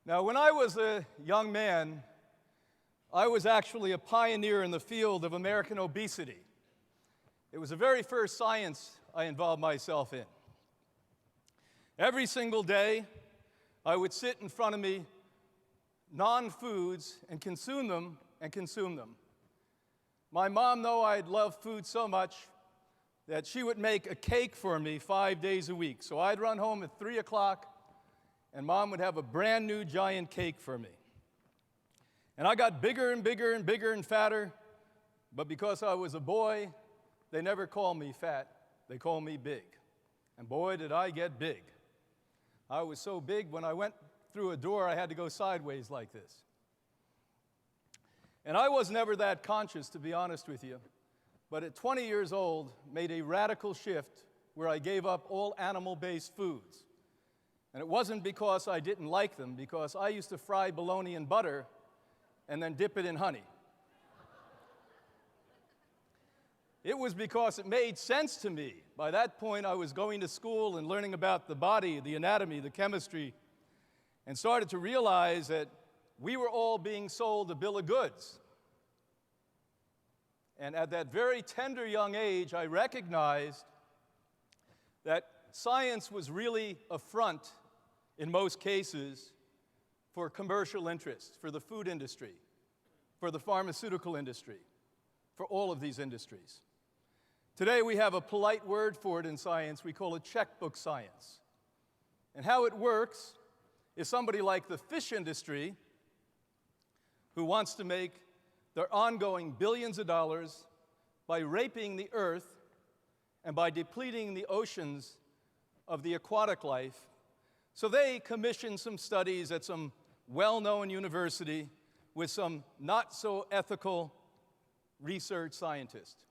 Now, when I was a young man, I was actually a pioneer in the field of American obesity. It was the very first science I involved myself in. Every single day, I would sit in front of me non-foods and consume them and consume them. My mom knew I'd love food so much that she would make a cake for me 5 days a week. So I'd run home at 3 o'clock, and Mom would have a brand new giant cake for me. And I got bigger and bigger and bigger and fatter, but because I was a boy, they never called me fat, they called me big. And boy, did I get big. I was so big, when I went through a door, I had to go sideways like this. And I was never that conscious, to be honest with you, but at 20 years old, made a radical shift where I gave up all animal-based foods. And it wasn't because I didn't like them, because I used to fry bologna in butter and then dip it in honey. It was because it made sense to me. By that point, I was going to school and learning about the body, the anatomy, the chemistry, and started to realize that we were all being sold a bill of goods. And at that very tender young age, I recognized that science was really a front, in most cases, for commercial interests, for the food industry, for the pharmaceutical industry, for all of these industries. Today, we have a polite word for it in science. We call it checkbook science. And how it works is somebody like the fish industry who wants to make their ongoing billions of dollars by raping the earth and by depleting the oceans of the aquatic life. So they commission some studies at some well-known university with some not-so-ethical research scientist.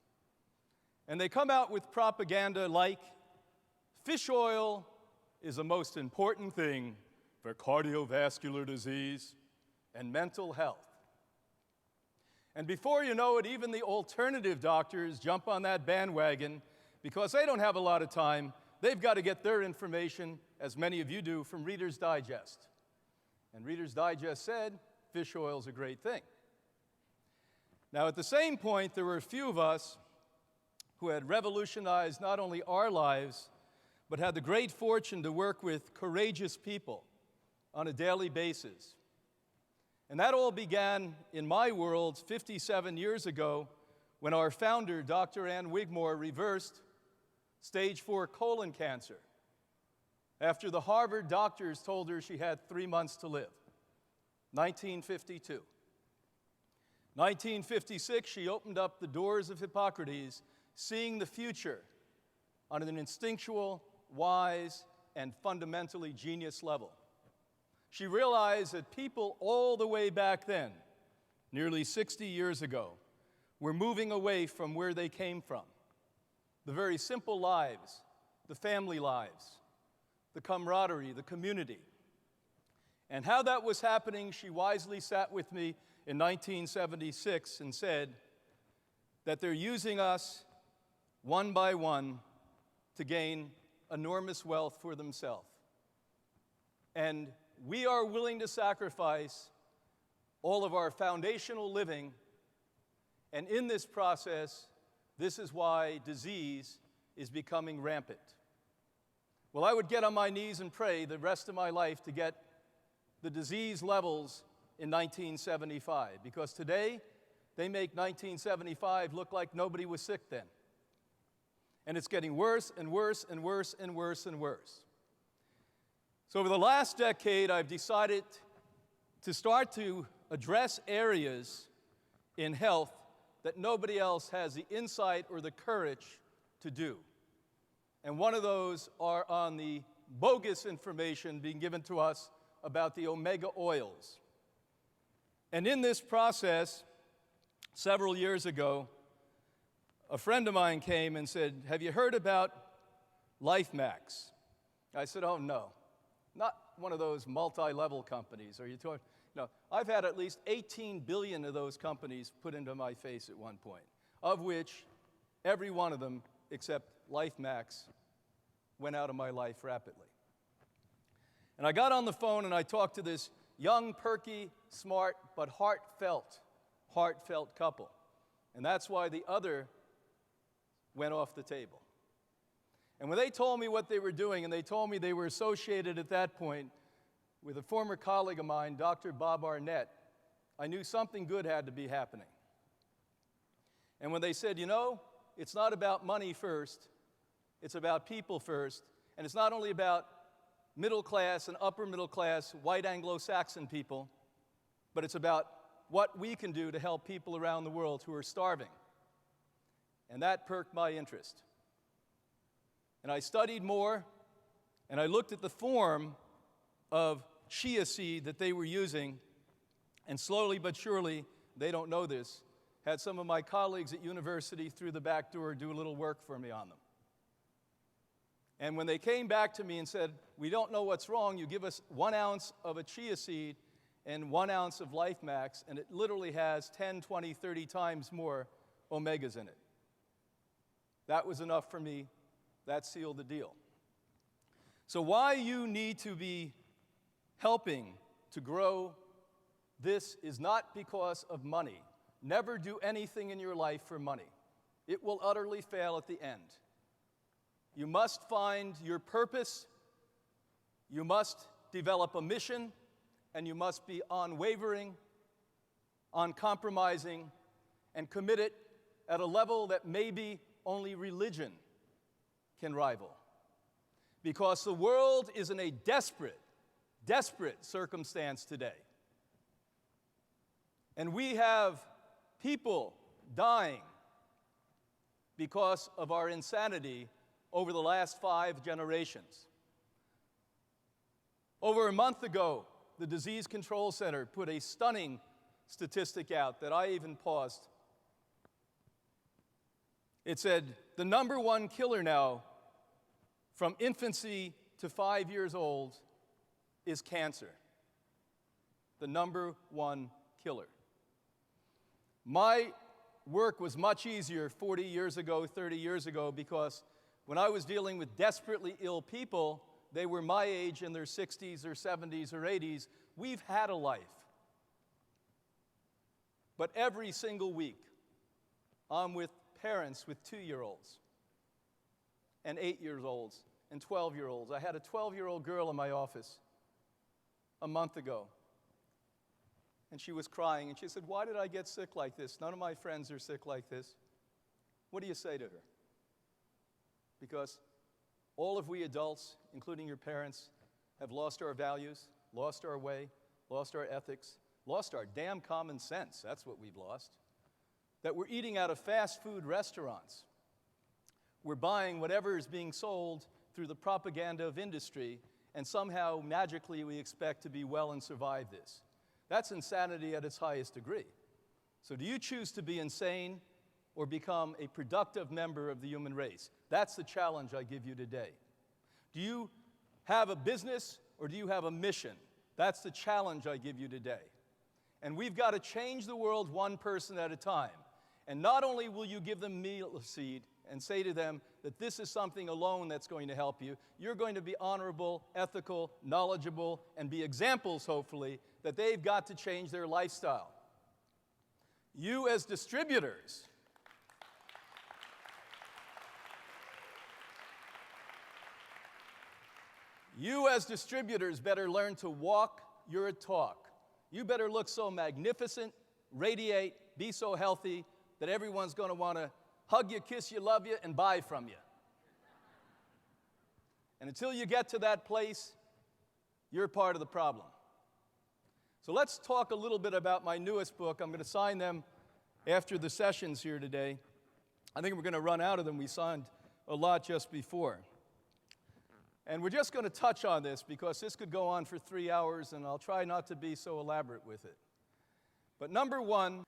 And they come out with propaganda like, fish oil is the most important thing for cardiovascular disease and mental health. And before you know it, even the alternative doctors jump on that bandwagon because they don't have a lot of time. They've got to get their information, as many of you do, from Reader's Digest. And Reader's Digest said, fish oil is a great thing. Now, at the same point, there were a few of us who had revolutionized not only our lives, but had the great fortune to work with courageous people on a daily basis. And that all began in my world 57 years ago when our founder, Dr. Ann Wigmore, reversed stage 4 colon cancer after the Harvard doctors told her she had 3 months to live. 1952. 1956, she opened up the doors of Hippocrates, seeing the future on an instinctual, wise, and fundamentally genius level. She realized that people all the way back then, nearly 60 years ago, were moving away from where they came from. The very simple lives, the family lives, the camaraderie, the community. And how that was happening, she wisely sat with me in 1976 and said that they're using us one by one to gain enormous wealth for themselves. And we are willing to sacrifice all of our foundational living, and in this process, this is why disease is becoming rampant. Well, I would get on my knees and pray the rest of my life to get the disease levels in 1975, because today they make 1975 look like nobody was sick then. And it's getting worse and worse and worse and worse and worse. So over the last decade, I've decided to start to address areas in health that nobody else has the insight or the courage to do. And one of those are on the bogus information being given to us about the omega oils. And in this process, several years ago, a friend of mine came and said, "Have you heard about Lifemax?" I said, "Oh, no. Not one of those multi-level companies. Are you talking?" No, I've had at least 18 billion of those companies put into my face at one point, of which every one of them, except Lifemax, went out of my life rapidly. And I got on the phone and I talked to this young, perky, smart, but heartfelt couple. And that's why the other went off the table. And when they told me what they were doing, and they told me they were associated at that point with a former colleague of mine, Dr. Bob Arnett, I knew something good had to be happening. And when they said, you know, it's not about money first, it's about people first, and it's not only about middle class and upper middle class, white Anglo-Saxon people, but it's about what we can do to help people around the world who are starving. And that perked my interest. And I studied more, and I looked at the form of chia seed that they were using, and slowly but surely, they don't know this, had some of my colleagues at university through the back door do a little work for me on them. And when they came back to me and said, we don't know what's wrong, you give us 1 ounce of a chia seed and 1 ounce of Lifemax, and it literally has 10, 20, 30 times more omegas in it. That was enough for me. That sealed the deal. So why you need to be helping to grow this is not because of money. Never do anything in your life for money. It will utterly fail at the end. You must find your purpose, you must develop a mission, and you must be unwavering, uncompromising, and committed at a level that maybe only religion can rival. Because the world is in a desperate, desperate circumstance today. And we have people dying because of our insanity over the last 5 generations. Over a month ago, the Disease Control Center put a stunning statistic out that I even paused. It said, the number 1 killer now from infancy to 5 years old is cancer. The number 1 killer. My work was much easier 40 years ago, 30 years ago, because when I was dealing with desperately ill people, they were my age in their 60s or 70s or 80s. We've had a life. But every single week, I'm with parents with 2-year-olds and 8-year-olds and 12-year-olds. I had a 12-year-old girl in my office a month ago. And she was crying, and she said, why did I get sick like this? None of my friends are sick like this. What do you say to her? Because all of we adults, including your parents, have lost our values, lost our way, lost our ethics, lost our damn common sense. That's what we've lost. That we're eating out of fast food restaurants. We're buying whatever is being sold through the propaganda of industry, and somehow, magically, we expect to be well and survive this. That's insanity at its highest degree. So do you choose to be insane or become a productive member of the human race? That's the challenge I give you today. Do you have a business or do you have a mission? That's the challenge I give you today. And we've got to change the world one person at a time. And not only will you give them meal seed and say to them that this is something alone that's going to help you, you're going to be honorable, ethical, knowledgeable, and be examples, hopefully, that they've got to change their lifestyle. You as distributors, better learn to walk your talk. You better look so magnificent, radiate, be so healthy that everyone's going to want to hug you, kiss you, love you, and buy from you. And until you get to that place, you're part of the problem. So let's talk a little bit about my newest book. I'm going to sign them after the sessions here today. I think we're going to run out of them. We signed a lot just before. And we're just going to touch on this because this could go on for 3 hours, and I'll try not to be so elaborate with it. But number one,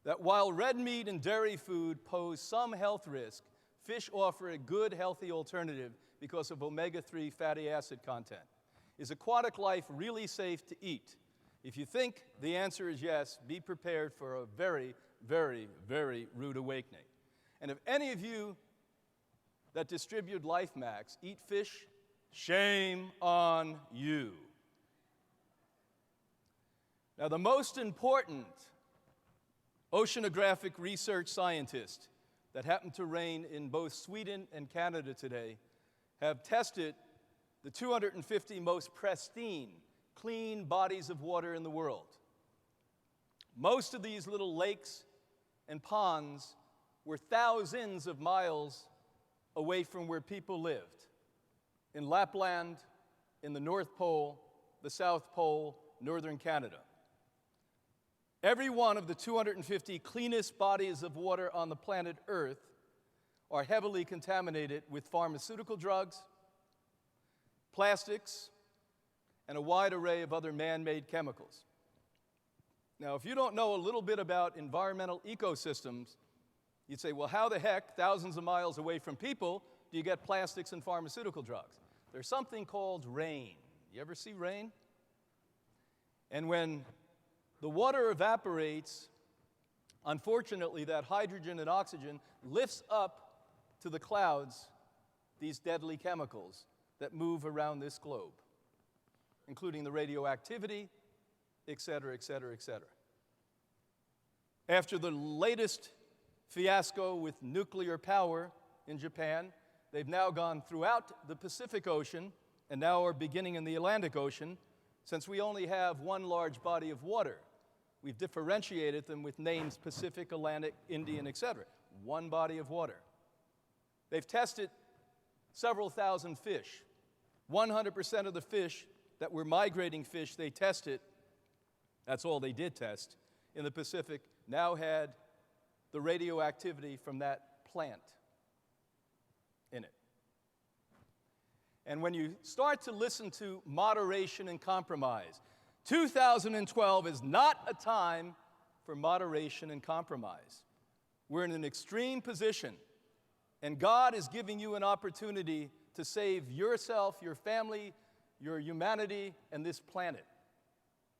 that while red meat and dairy food pose some health risk, fish offer a good, healthy alternative because of omega-3 fatty acid content. Is aquatic life really safe to eat? If you think the answer is yes, be prepared for a very, very, very rude awakening. And if any of you that distribute Lifemax eat fish, shame on you. Now, the most important oceanographic research scientists that happen to reign in both Sweden and Canada today have tested the 250 most pristine, clean bodies of water in the world. Most of these little lakes and ponds were thousands of miles away from where people lived, in Lapland, in the North Pole, the South Pole, northern Canada. Every one of the 250 cleanest bodies of water on the planet Earth are heavily contaminated with pharmaceutical drugs, plastics, and a wide array of other man-made chemicals. Now, if you don't know a little bit about environmental ecosystems, you'd say, well, how the heck, thousands of miles away from people, do you get plastics and pharmaceutical drugs? There's something called rain. You ever see rain? And when the water evaporates, unfortunately, that hydrogen and oxygen lifts up to the clouds these deadly chemicals that move around this globe, including the radioactivity, et cetera, et cetera, et cetera. After the latest fiasco with nuclear power in Japan, they've now gone throughout the Pacific Ocean and now are beginning in the Atlantic Ocean. Since we only have one large body of water, we've differentiated them with names Pacific, Atlantic, Indian, et cetera. One body of water. They've tested several thousand fish. 100% of the fish that were migrating fish they tested, that's all they did test, in the Pacific, now had the radioactivity from that plant in it. And when you start to listen to moderation and compromise, 2012 is not a time for moderation and compromise. We're in an extreme position, and God is giving you an opportunity to save yourself, your family, your humanity, and this planet.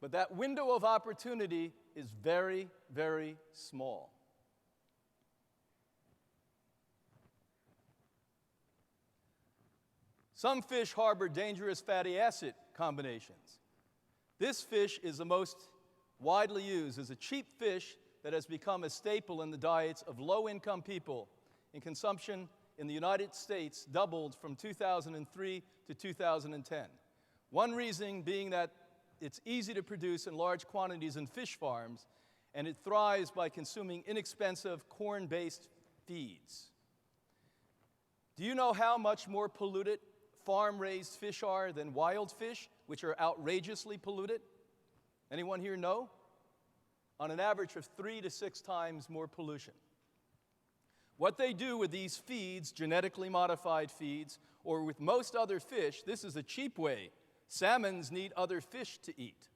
But that window of opportunity is very, very small. Some fish harbor dangerous fatty acid combinations. This fish is the most widely used as a cheap fish that has become a staple in the diets of low-income people, and consumption in the United States doubled from 2003 to 2010. One reason being that it's easy to produce in large quantities in fish farms, and it thrives by consuming inexpensive corn-based feeds. Do you know how much more polluted farm-raised fish are than wild fish, which are outrageously polluted? Anyone here know? On an average of 3 to 6 times more pollution. What they do with these feeds, genetically modified feeds, or with most other fish, this is a cheap way. Salmons need other fish to eat.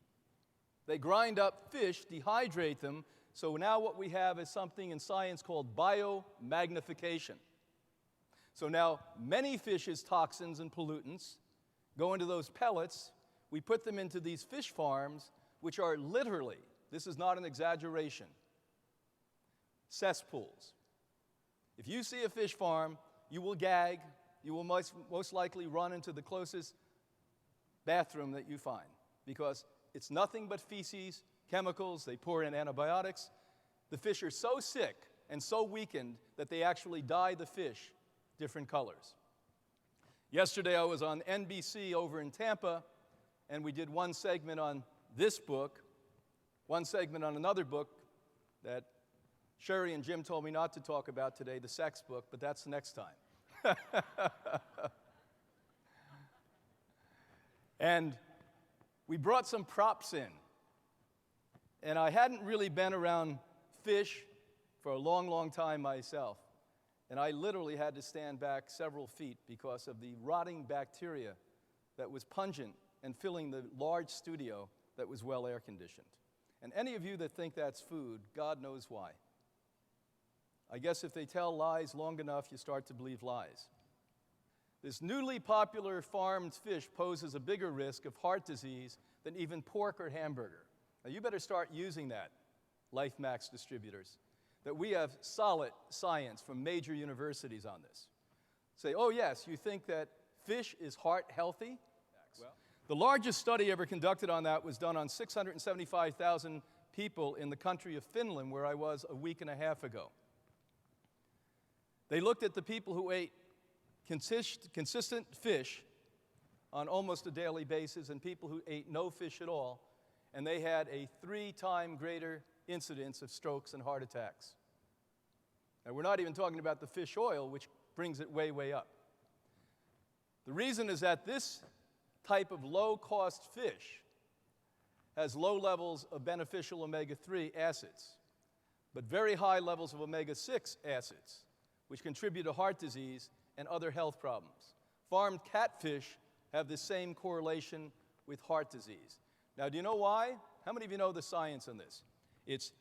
They grind up fish, dehydrate them, so now what we have is something in science called biomagnification. So now many fish's toxins and pollutants go into those pellets. We put them into these fish farms, which are literally, this is not an exaggeration, cesspools. If you see a fish farm, you will gag. You will most likely run into the closest bathroom that you find, because it's nothing but feces, chemicals, they pour in antibiotics. The fish are so sick and so weakened that they actually dye the fish different colors. Yesterday I was on NBC over in Tampa, and we did one segment on this book, one segment on another book that Sherry and Jim told me not to talk about today, the sex book, but that's next time. And we brought some props in. And I hadn't really been around fish for a long, long time myself. And I literally had to stand back several feet because of the rotting bacteria that was pungent and filling the large studio that was well air-conditioned. And any of you that think that's food, God knows why. I guess if they tell lies long enough, you start to believe lies. This newly popular farmed fish poses a bigger risk of heart disease than even pork or hamburger. Now, you better start using that, Lifemax distributors, that we have solid science from major universities on this. Say, oh yes, you think that fish is heart healthy? Well, The largest study ever conducted on that was done on 675,000 people in the country of Finland, where I was a week and a half ago. They looked at the people who ate consistent fish on almost a daily basis and people who ate no fish at all, and they had a 3-time greater incidence of strokes and heart attacks. Now, we're not even talking about the fish oil, which brings it way, way up. The reason is that this type of low-cost fish has low levels of beneficial omega-3 acids, but very high levels of omega-6 acids, which contribute to heart disease and other health problems. Farmed catfish have the same correlation with heart disease. Now, do you know why? How many of you know the science on this? It's,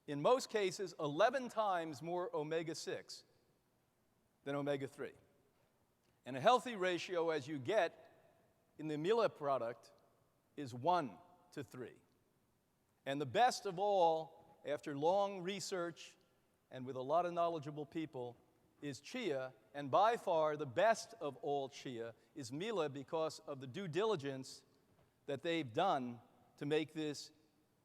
in most cases, 11 times more omega-6 than omega-3. And a healthy ratio, as you get in the Mila product, is 1 to 3. And the best of all, after long research and with a lot of knowledgeable people, is chia, and by far the best of all chia is Mila because of the due diligence that they've done to make this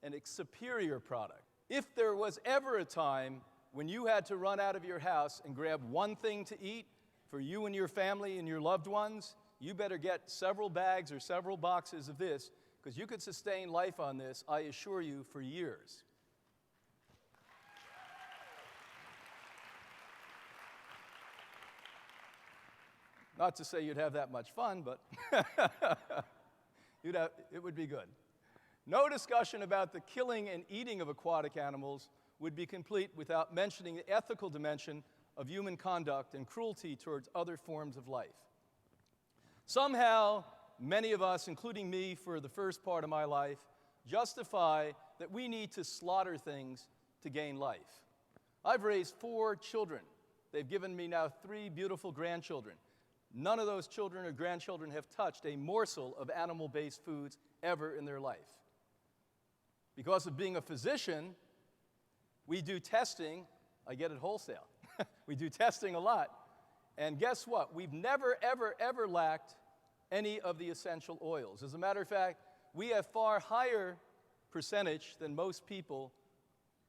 a superior product. If there was ever a time when you had to run out of your house and grab one thing to eat for you and your family and your loved ones, you better get several bags or several boxes of this, because you could sustain life on this, I assure you, for years. Not to say you'd have that much fun, but it would be good. No discussion about the killing and eating of aquatic animals would be complete without mentioning the ethical dimension of human conduct and cruelty towards other forms of life. Somehow, many of us, including me for the first part of my life, justify that we need to slaughter things to gain life. I've raised 4 children. They've given me now 3 beautiful grandchildren. None of those children or grandchildren have touched a morsel of animal-based foods ever in their life. Because of being a physician, we do testing. I get it wholesale. We do testing a lot. And guess what? We've never, ever, ever lacked any of the essential oils. As a matter of fact, we have far higher percentage than most people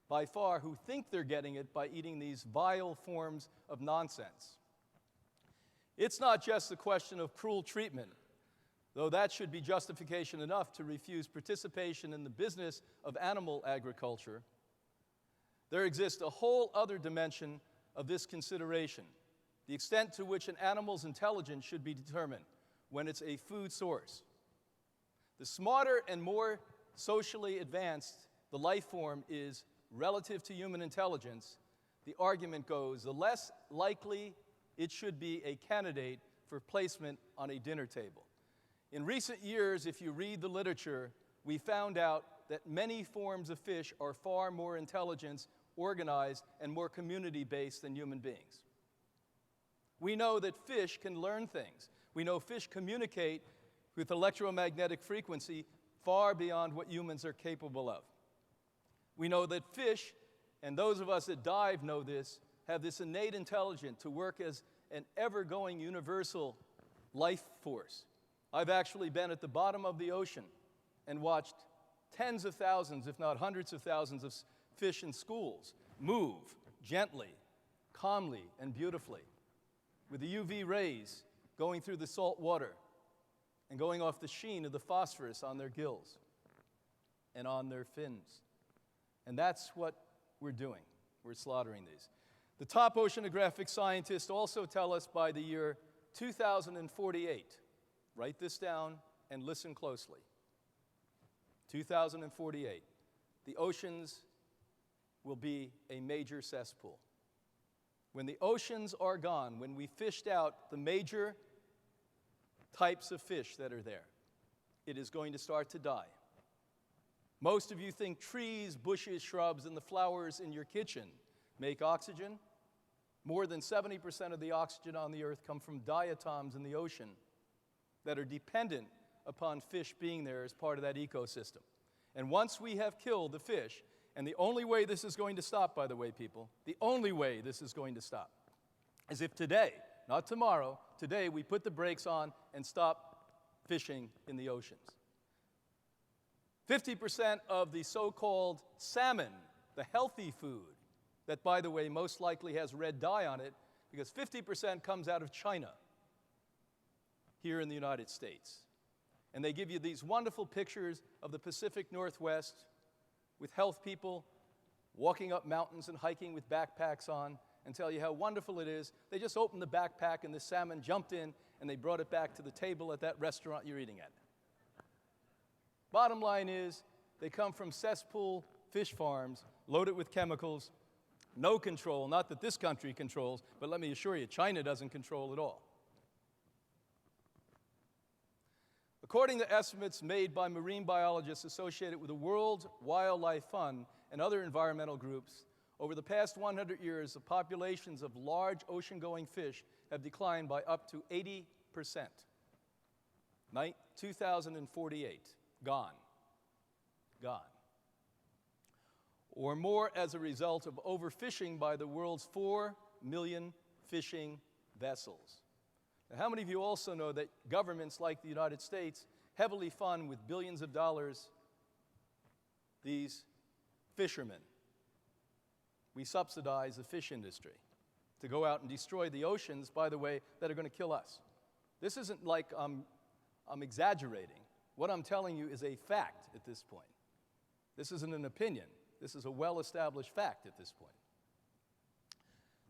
by far who think they're getting it by eating these vile forms of nonsense. It's not just a question of cruel treatment, though that should be justification enough to refuse participation in the business of animal agriculture. There exists a whole other dimension of this consideration, the extent to which an animal's intelligence should be determined when it's a food source. The smarter and more socially advanced the life form is relative to human intelligence, the argument goes, the less likely it should be a candidate for placement on a dinner table. In recent years, if you read the literature, we found out that many forms of fish are far more intelligent, organized, and more community-based than human beings. We know that fish can learn things. We know fish communicate with electromagnetic frequency far beyond what humans are capable of. We know that fish, and those of us that dive know this, have this innate intelligence to work as an ever-going universal life force. I've actually been at the bottom of the ocean and watched tens of thousands, if not hundreds of thousands of fish in schools move gently, calmly, and beautifully, with the UV rays going through the salt water and going off the sheen of the phosphorus on their gills and on their fins. And that's what we're doing. We're slaughtering these. The top oceanographic scientists also tell us by the year 2048, write this down and listen closely, 2048, the oceans will be a major cesspool. When the oceans are gone, when we fished out the major types of fish that are there, it is going to start to die. Most of you think trees, bushes, shrubs, and the flowers in your kitchen make oxygen. More than 70% of the oxygen on the earth come from diatoms in the ocean that are dependent upon fish being there as part of that ecosystem. And once we have killed the fish, and the only way this is going to stop, by the way, people, the only way this is going to stop is if today, not tomorrow, today we put the brakes on and stop fishing in the oceans. 50% of the so-called salmon, the healthy food, that, by the way, most likely has red dye on it, because 50% comes out of China, here in the United States. And they give you these wonderful pictures of the Pacific Northwest with health people walking up mountains and hiking with backpacks on, and tell you how wonderful it is. They just opened the backpack and the salmon jumped in and they brought it back to the table at that restaurant you're eating at. Bottom line is, they come from cesspool fish farms loaded with chemicals, no control, not that this country controls, but let me assure you, China doesn't control at all. According to estimates made by marine biologists associated with the World Wildlife Fund and other environmental groups, over the past 100 years, the populations of large ocean-going fish have declined by up to 80%. 2048, gone. Gone. Or more as a result of overfishing by the world's 4 million fishing vessels. Now, how many of you also know that governments like the United States heavily fund with billions of dollars these fishermen? We subsidize the fish industry to go out and destroy the oceans, by the way, that are going to kill us. This isn't like I'm exaggerating. What I'm telling you is a fact at this point. This isn't an opinion. This is a well-established fact at this point.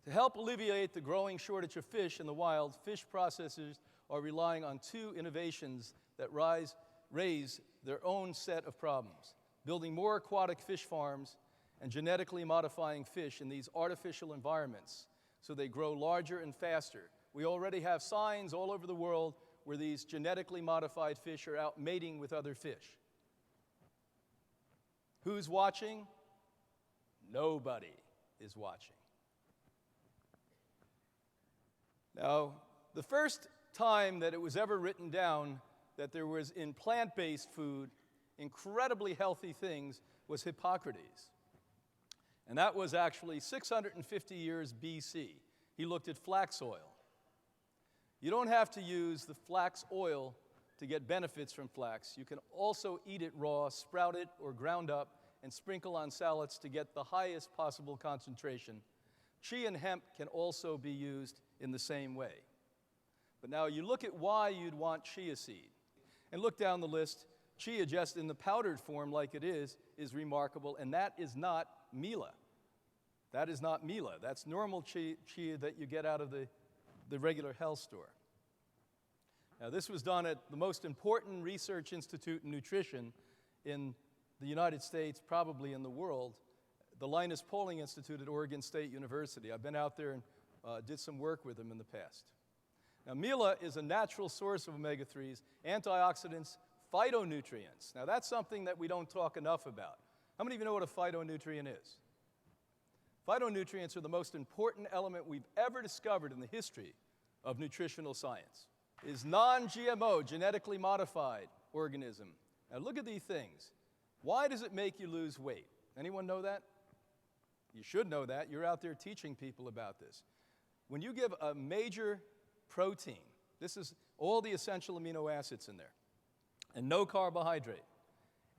To help alleviate the growing shortage of fish in the wild, fish processors are relying on 2 innovations that raise their own set of problems: building more aquatic fish farms and genetically modifying fish in these artificial environments so they grow larger and faster. We already have signs all over the world where these genetically modified fish are out mating with other fish. Who's watching? Nobody is watching. Now, the first time that it was ever written down that there was in plant-based food incredibly healthy things was Hippocrates. And that was actually 650 years BC. He looked at flax oil. You don't have to use the flax oil to get benefits from flax. You can also eat it raw, sprout it, or ground up, and sprinkle on salads to get the highest possible concentration. Chia and hemp can also be used in the same way. But now you look at why you'd want chia seed. And look down the list. Chia, just in the powdered form like it is remarkable, and that is not Mila. That is not Mila. That's normal chia that you get out of the regular health store. Now, this was done at the most important research institute in nutrition in the United States, probably in the world, the Linus Pauling Institute at Oregon State University. I've been out there and did some work with them in the past. Now, Mila is a natural source of omega-3s, antioxidants, phytonutrients. Now, that's something that we don't talk enough about. How many of you know what a phytonutrient is? Phytonutrients are the most important element we've ever discovered in the history of nutritional science. It is non-GMO, genetically modified organism. Now, look at these things. Why does it make you lose weight? Anyone know that? You should know that. You're out there teaching people about this. When you give a major protein, this is all the essential amino acids in there, and no carbohydrate,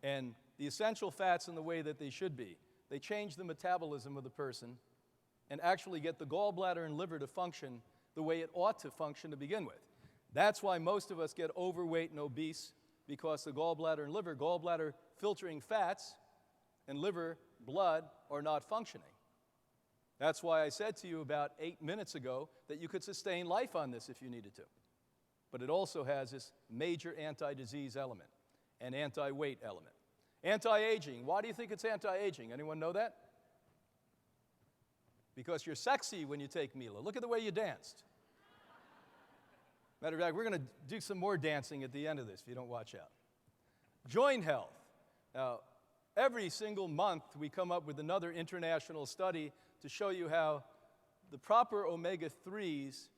and the essential fats in the way that they should be, they change the metabolism of the person and actually get the gallbladder and liver to function the way it ought to function to begin with. That's why most of us get overweight and obese, because the gallbladder and liver, gallbladder filtering fats and liver blood are not functioning. That's why I said to you about 8 minutes ago that you could sustain life on this if you needed to. But it also has this major anti-disease element and anti-weight element. Anti-aging. Why do you think it's anti-aging? Anyone know that? Because you're sexy when you take Mila. Look at the way you danced. Matter of fact, we're going to do some more dancing at the end of this if you don't watch out. Joint health. Now, every single month we come up with another international study to show you how the proper omega-3s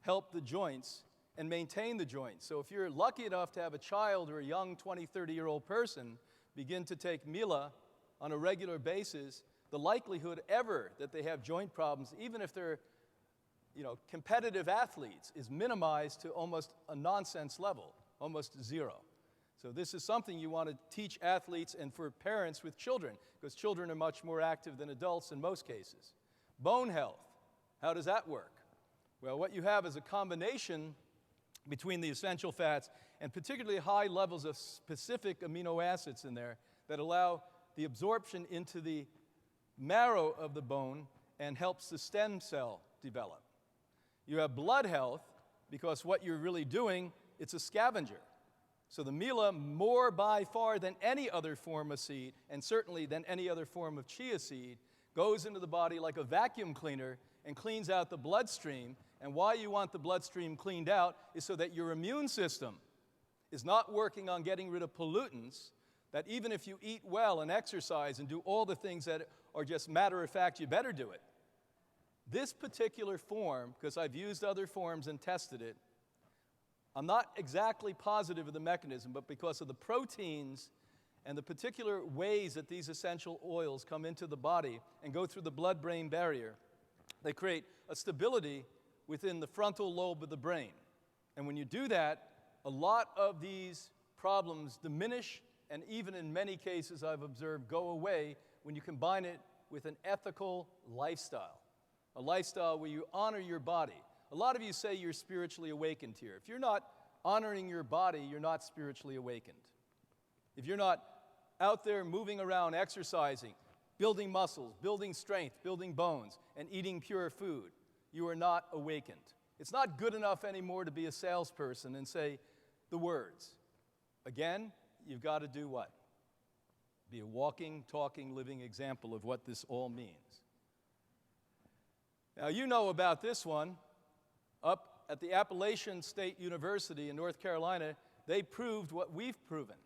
help the joints and maintain the joints. So if you're lucky enough to have a child or a young 20, 30-year-old person begin to take Mila on a regular basis, the likelihood ever that they have joint problems, even if they're competitive athletes, is minimized to almost a nonsense level. almost zero. So this is something you want to teach athletes and for parents with children, because children are much more active than adults in most cases. Bone health, how does that work? Well, what you have is a combination between the essential fats and particularly high levels of specific amino acids in there that allow the absorption into the marrow of the bone and helps the stem cell develop. You have blood health, because what you're really doing, it's a scavenger. So the mila, more by far than any other form of seed, and certainly than any other form of chia seed, goes into the body like a vacuum cleaner and cleans out the bloodstream. And why you want the bloodstream cleaned out is so that your immune system is not working on getting rid of pollutants, that even if you eat well and exercise and do all the things that are just matter of fact, you better do it. This particular form, because I've used other forms and tested it, I'm not exactly positive of the mechanism, but because of the proteins and the particular ways that these essential oils come into the body and go through the blood-brain barrier, they create a stability within the frontal lobe of the brain. And when you do that, a lot of these problems diminish, and even in many cases I've observed go away when you combine it with an ethical lifestyle, a lifestyle where you honor your body. A lot of you say you're spiritually awakened here. If you're not honoring your body, you're not spiritually awakened. If you're not out there moving around, exercising, building muscles, building strength, building bones, and eating pure food, you are not awakened. It's not good enough anymore to be a salesperson and say the words. Again, you've got to do what? Be a walking, talking, living example of what this all means. Now, you know about this one. Up at the Appalachian State University in North Carolina, they proved what we've proven,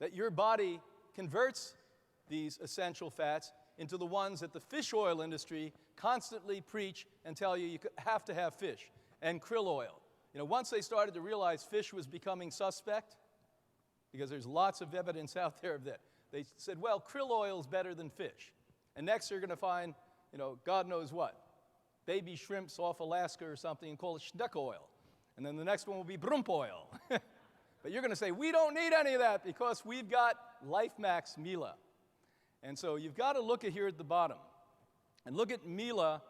that your body converts these essential fats into the ones that the fish oil industry constantly preach and tell you have to have fish, and krill oil. You know, once they started to realize fish was becoming suspect, because there's lots of evidence out there of that, they said, well, krill oil is better than fish. And next they're going to find, God knows what, baby shrimps off Alaska or something and call it schneck oil. And then the next one will be brump oil. But you're going to say, we don't need any of that because we've got Lifemax Mila. And so you've got to look at here at the bottom and look at Mila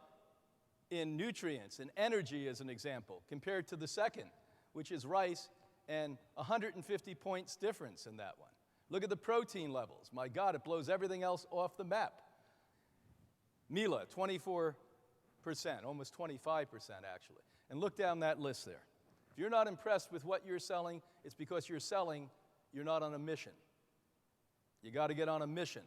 in nutrients and energy as an example compared to the second, which is rice, and 150 points difference in that one. Look at the protein levels. My God, it blows everything else off the map. Mila, 24%, almost 25% actually. And look down that list there. If you're not impressed with what you're selling, it's because you're not on a mission. You got to get on a mission.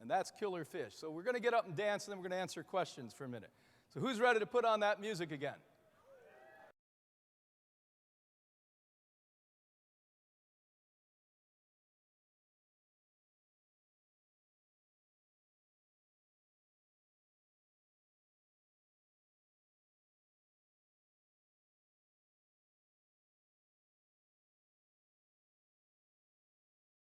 And that's killer fish. So we're going to get up and dance, and then we're going to answer questions for a minute. So who's ready to put on that music again?